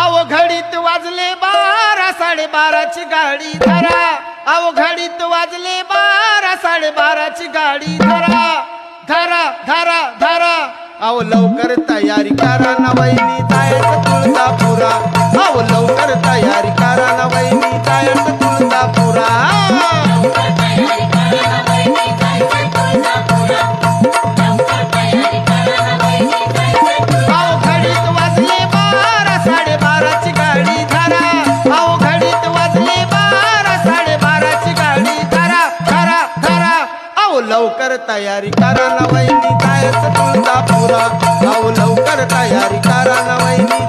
आओ घडीत वाजले 12 12:30ची गाडी धरा। आओ घडीत वाजले 12 12:30ची गाडी धरा धरा धरा धरा। आओ लवकर तयारी करा ना वहिनी जायचं तुळजापुरा। आओ लवकर तयारी करा ना वहिनी जायचं तुळजापुरा। आओ घडीत वाजले 12 12:30ची गाडी धरा। आओ घडीत वाजले 12 12:30ची गाडी धरा धरा धरा। आओ लवकर तयारी करा ना वहिनी जायचं तुळजापुरा। आओ लवकर तयारी करा ना वहिनी